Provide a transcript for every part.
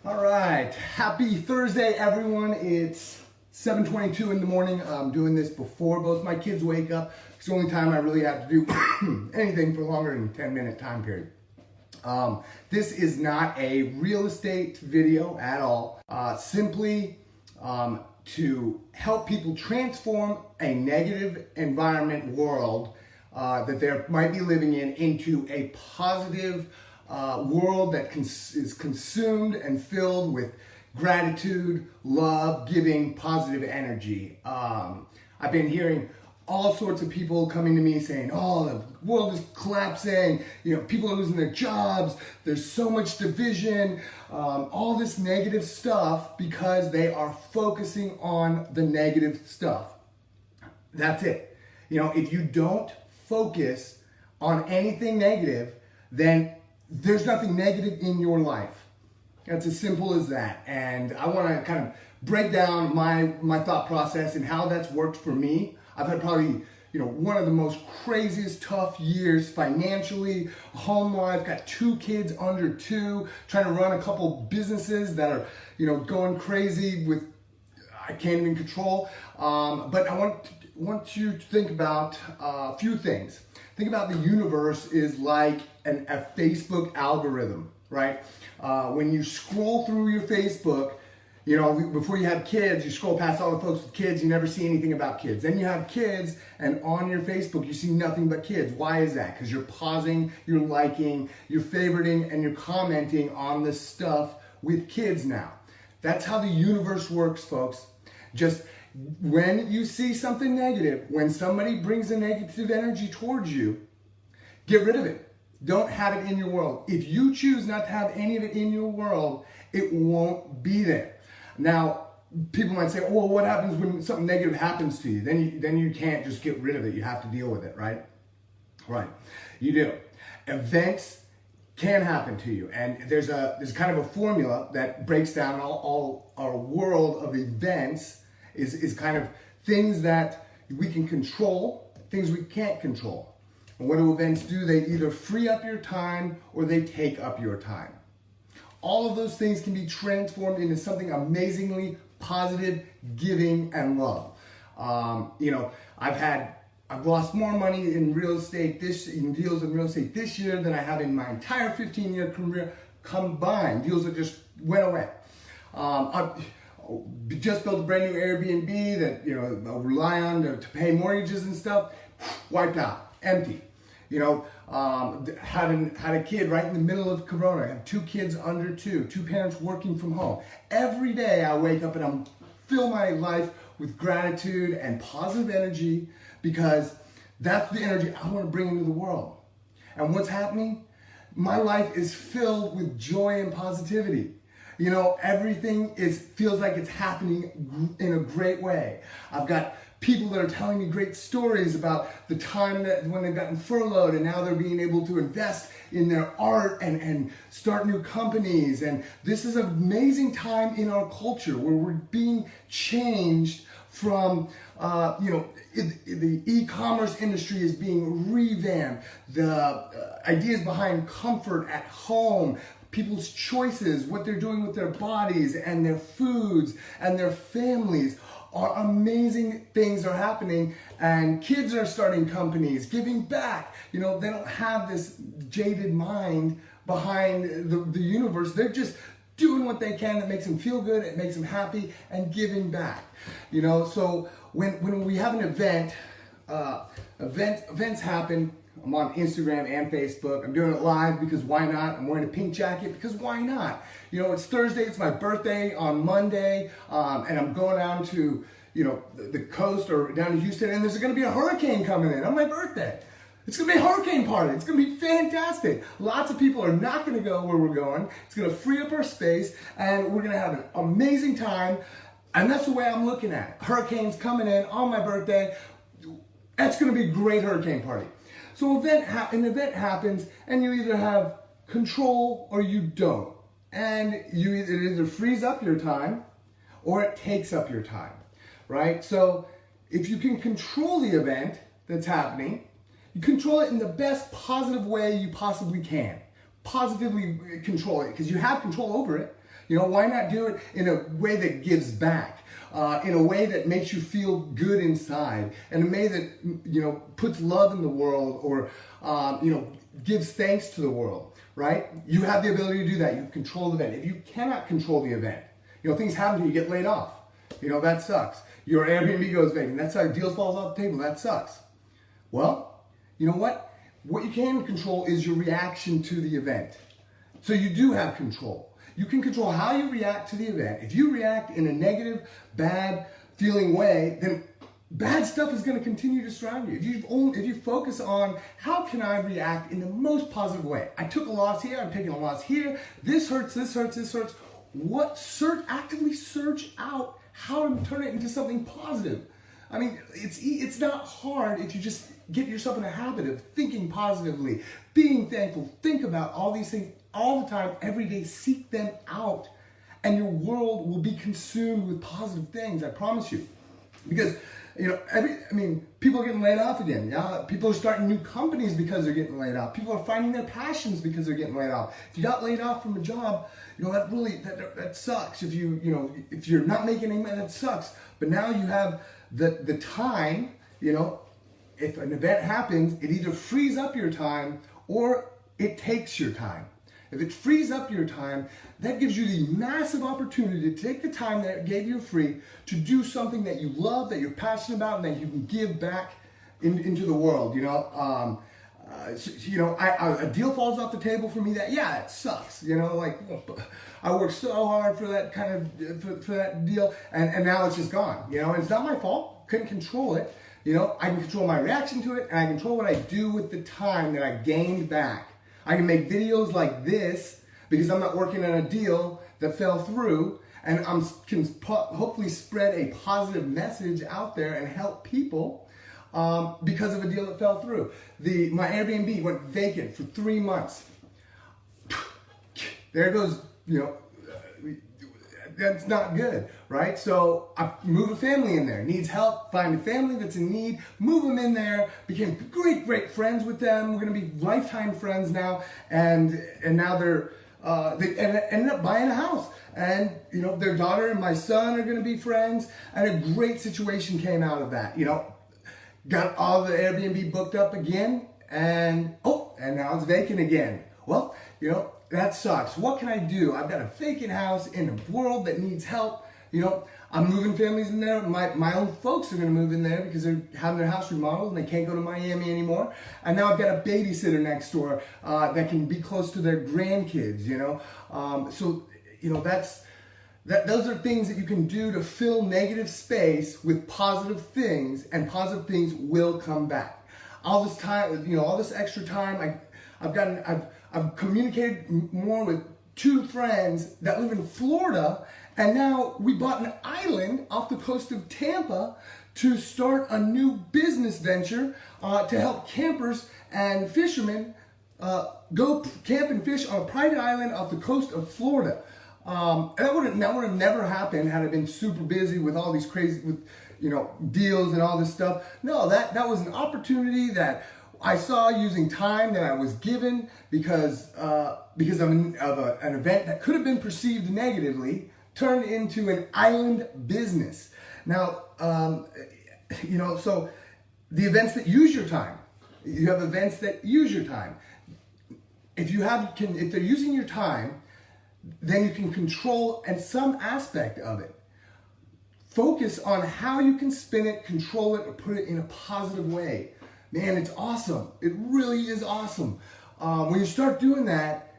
All right, happy Thursday, everyone. It's 7:22 in the morning. I'm doing this before both my kids wake up. It's the only time I really have to do anything for longer than a 10-minute time period. This is not a real estate video at all. Simply to help people transform a negative environment world that they might be living in into a positive world that is consumed and filled with gratitude, love, giving, positive energy. I've been hearing all sorts of people coming to me saying, oh, the world is collapsing, people are losing their jobs, there's so much division, all this negative stuff because they are focusing on the negative stuff. That's it. If you don't focus on anything negative, then there's nothing negative in your life. That's as simple as that. And I want to kind of break down my thought process and how that's worked for me. I've had probably, one of the most craziest tough years financially, home life, got 2 kids under 2, trying to run a couple businesses that are, going crazy with, I can't even control. But I want you to think about a few things. Think about the universe is like a Facebook algorithm, right? When you scroll through your Facebook, before you have kids, you scroll past all the folks with kids, you never see anything about kids. Then you have kids, and on your Facebook, you see nothing but kids. Why is that? Because you're pausing, you're liking, you're favoriting, and you're commenting on the stuff with kids now. That's how the universe works, folks. Just when you see something negative, when somebody brings a negative energy towards you, get rid of it. Don't have it in your world. If you choose not to have any of it in your world, it won't be there. Now, people might say, oh, well, what happens when something negative happens to you? Then you can't just get rid of it. You have to deal with it, right? Right. You do. Events can happen to you. And there's kind of a formula that breaks down all our world of events is kind of things that we can control, things we can't control. And what do events do? They either free up your time or they take up your time. All of those things can be transformed into something amazingly positive, giving, and love. I've lost more money in real estate in deals in real estate this year than I have in my entire 15-year career combined. Deals that just went away. I've just built a brand new Airbnb that I rely on to pay mortgages and stuff. Wiped out, empty. Had a kid right in the middle of Corona. I have 2 kids under 2 parents working from home. Every day I wake up and I'm fill my life with gratitude and positive energy because that's the energy I want to bring into the world. And what's happening? My life is filled with joy and positivity. Everything feels like it's happening in a great way. I've got people that are telling me great stories about the time that when they've gotten furloughed and now they're being able to invest in their art and start new companies. And this is an amazing time in our culture where we're being changed from, the e-commerce industry is being revamped. The ideas behind comfort at home, people's choices, what they're doing with their bodies and their foods and their families. Amazing things are happening, and kids are starting companies, giving back. They don't have this jaded mind behind the universe. They're just doing what they can that makes them feel good, it makes them happy, and giving back. So when we have an event, events happen. I'm on Instagram and Facebook. I'm doing it live because why not? I'm wearing a pink jacket because why not? It's Thursday, it's my birthday on Monday, and I'm going down to, the coast or down to Houston, and there's going to be a hurricane coming in on my birthday. It's going to be a hurricane party. It's going to be fantastic. Lots of people are not going to go where we're going. It's going to free up our space, and we're going to have an amazing time, and that's the way I'm looking at it. Hurricanes coming in on my birthday. That's going to be a great hurricane party. So an event happens, and you either have control or you don't. And it either frees up your time or it takes up your time, right? So if you can control the event that's happening, you control it in the best positive way you possibly can. Positively control it because you have control over it. Why not do it in a way that gives back? In a way that makes you feel good inside, in a way that puts love in the world, or gives thanks to the world, right? You have the ability to do that. You control the event. If you cannot control the event, things happen to you, get laid off. That sucks. Your Airbnb goes vacant. That's how deals falls off the table. That sucks. Well, you know what? What you can control is your reaction to the event. So you do have control. You can control how you react to the event. If you react in a negative, bad feeling way, then bad stuff is going to continue to surround you. If you focus on how can I react in the most positive way. I took a loss here, I'm taking a loss here. This hurts, this hurts, this hurts. Actively search out how to turn it into something positive. I mean, it's not hard if you just get yourself in a habit of thinking positively, being thankful. Think about all these things all the time, every day. Seek them out, and your world will be consumed with positive things. I promise you. Because people are getting laid off again. Yeah, people are starting new companies because they're getting laid off. People are finding their passions because they're getting laid off. If you got laid off from a job, that sucks. If you're not making any money, that sucks. But now you have the time. If an event happens, it either frees up your time or it takes your time. If it frees up your time, that gives you the massive opportunity to take the time that it gave you free to do something that you love, that you're passionate about, and that you can give back into the world. A deal falls off the table for me. It sucks. I worked so hard for that for that deal, and now it's just gone. And it's not my fault. Couldn't control it. I can control my reaction to it, and I control what I do with the time that I gained back. I can make videos like this because I'm not working on a deal that fell through, and I can hopefully spread a positive message out there and help people because of a deal that fell through. My Airbnb went vacant for 3 months. There goes, that's not good, right? So I move a family in there, needs help, find a family that's in need, move them in there, became great friends with them. We're gonna be lifetime friends now, and now they ended up buying a house, and their daughter and my son are gonna be friends, and a great situation came out of that. Got all the Airbnb booked up again, and now it's vacant again. Well, that sucks. What can I do? I've got a vacant house in a world that needs help. I'm moving families in there. My own folks are going to move in there because they're having their house remodeled and they can't go to Miami anymore. And now I've got a babysitter next door that can be close to their grandkids. Those are things that you can do to fill negative space with positive things, and positive things will come back. All this time, all this extra time, I've communicated more with 2 friends that live in Florida, and now we bought an island off the coast of Tampa to start a new business venture to help campers and fishermen go camp and fish on a private island off the coast of Florida. That would have never happened had I been super busy with all these crazy deals and all this stuff. No, that was an opportunity that I saw using time that I was given because of an event that could have been perceived negatively, turned into an island business. Now, so the events that use your time, you have events that use your time. If they're using your time, then you can control some aspect of it. Focus on how you can spin it, control it, or put it in a positive way. Man, it's awesome. It really is awesome. When you start doing that,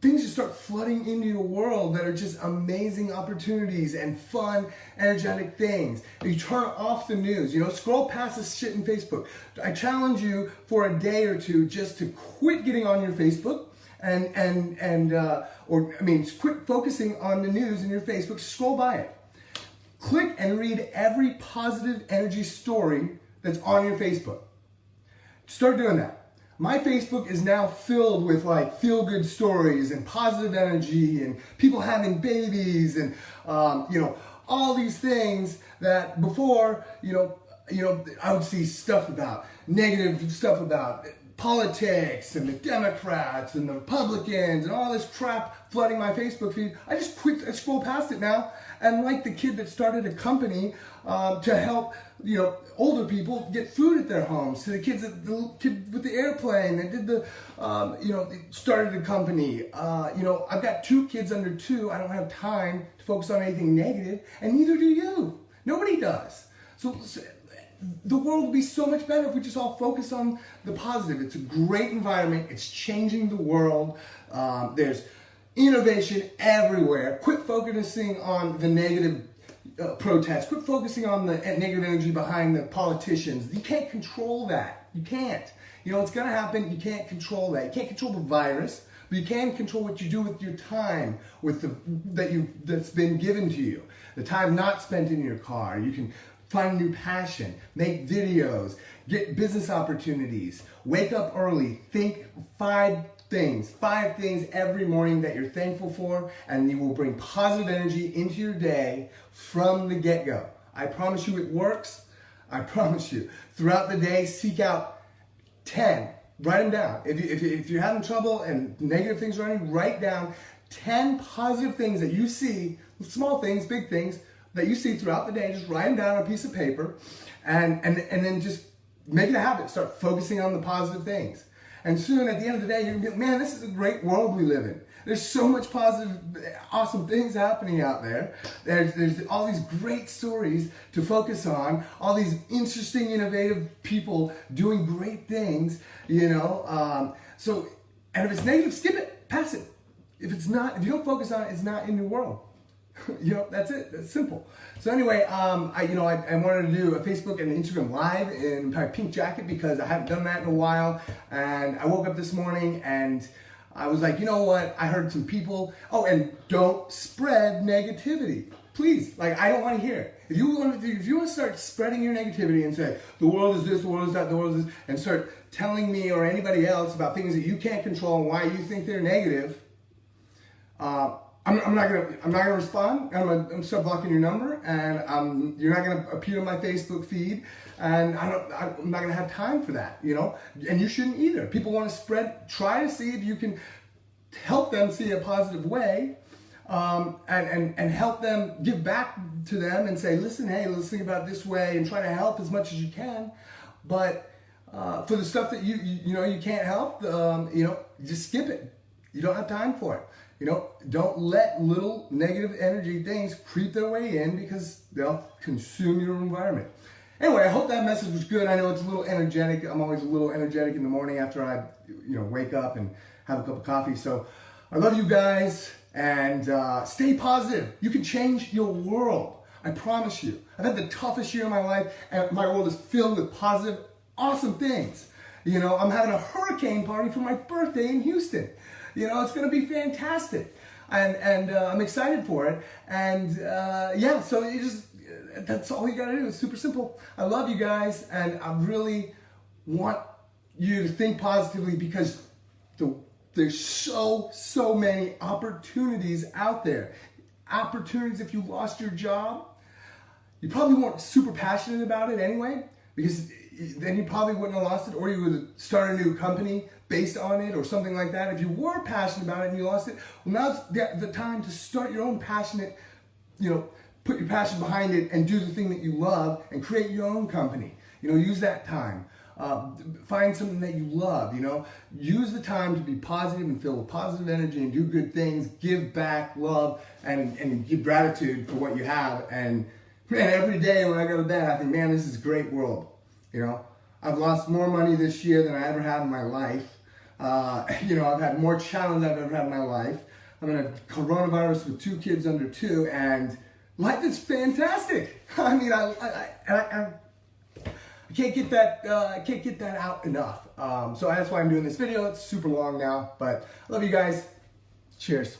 things just start flooding into your world that are just amazing opportunities and fun, energetic things. You turn off the news, scroll past this shit in Facebook. I challenge you for a day or two just to quit getting on your Facebook quit focusing on the news in your Facebook. Scroll by it. Click and read every positive energy story that's on your Facebook. Start doing that. My Facebook is now filled with feel-good stories and positive energy and people having babies and all these things that before I would see stuff about negative stuff about politics and the Democrats and the Republicans and all this crap flooding my Facebook feed, I scroll past it now, and like the kid that started a company to help older people get food at their homes, to the kid with the airplane that did the started a company. I've got 2 kids under 2. I don't have time to focus on anything negative, and neither do you. Nobody does. So the world would be so much better if we just all focus on the positive. It's a great environment. It's changing the world. There's innovation everywhere. Quit focusing on the negative protests. Quit focusing on the negative energy behind the politicians. You can't control that. You can't. It's going to happen. You can't control that. You can't control the virus, but you can control what you do with your time that's been given to you. The time not spent in your car. You can find a new passion, make videos, get business opportunities, wake up early, think 5 things every morning that you're thankful for, and you will bring positive energy into your day from the get-go. I promise you it works. I promise you. Throughout the day, seek out 10. Write them down. If you're having trouble and negative things are running, write down 10 positive things that you see, small things, big things, that you see throughout the day. Just write them down on a piece of paper, and then just make it a habit. Start focusing on the positive things. And soon, at the end of the day, you're going to be like, man, this is a great world we live in. There's so much positive, awesome things happening out there. There's all these great stories to focus on, all these interesting, innovative people doing great things, So, and if it's negative, skip it, pass it. If you don't focus on it, it's not in your world. That's it. That's simple. So anyway, I wanted to do a Facebook and Instagram live in my pink jacket because I haven't done that in a while. And I woke up this morning and I was like, you know what? I heard some people. Oh, and don't spread negativity, please. Like, I don't want to hear it. If you want to start spreading your negativity and say the world is this, the world is that, the world is this, and start telling me or anybody else about things that you can't control and why you think they're negative. I'm not gonna respond. I'm gonna start blocking your number, and you're not gonna appear on my Facebook feed, and I'm not gonna have time for that, And you shouldn't either. People want to try to see if you can help them see a positive way, and help them give back to them and say, listen, hey, let's think about it this way, and try to help as much as you can. But for the stuff that you can't help, just skip it. You don't have time for it. Don't let little negative energy things creep their way in because they'll consume your environment. Anyway, I hope that message was good. I know it's a little energetic. I'm always a little energetic in the morning after I, wake up and have a cup of coffee. So I love you guys, and stay positive. You can change your world. I promise you. I've had the toughest year of my life, and my world is filled with positive, awesome things. I'm having a hurricane party for my birthday in Houston. It's going to be fantastic, and I'm excited for it. And so that's all you got to do. It's super simple. I love you guys, and I really want you to think positively because there's so many opportunities out there. Opportunities if you lost your job. You probably weren't super passionate about it anyway, because then you probably wouldn't have lost it, or you would start a new company based on it or something like that. If you were passionate about it and you lost it, well, now's the time to start your own passionate, put your passion behind it and do the thing that you love and create your own company. Use that time. Find something that you love, Use the time to be positive and filled with positive energy and do good things, give back, love, and give gratitude for what you have. And man, every day when I go to bed, I think, man, this is a great world. I've lost more money this year than I ever had in my life. I've had more challenge than I've ever had in my life. I'm in a coronavirus with 2 kids under 2, and life is fantastic. I mean, I can't get that. I can't get that out enough. So that's why I'm doing this video. It's super long now, but I love you guys. Cheers.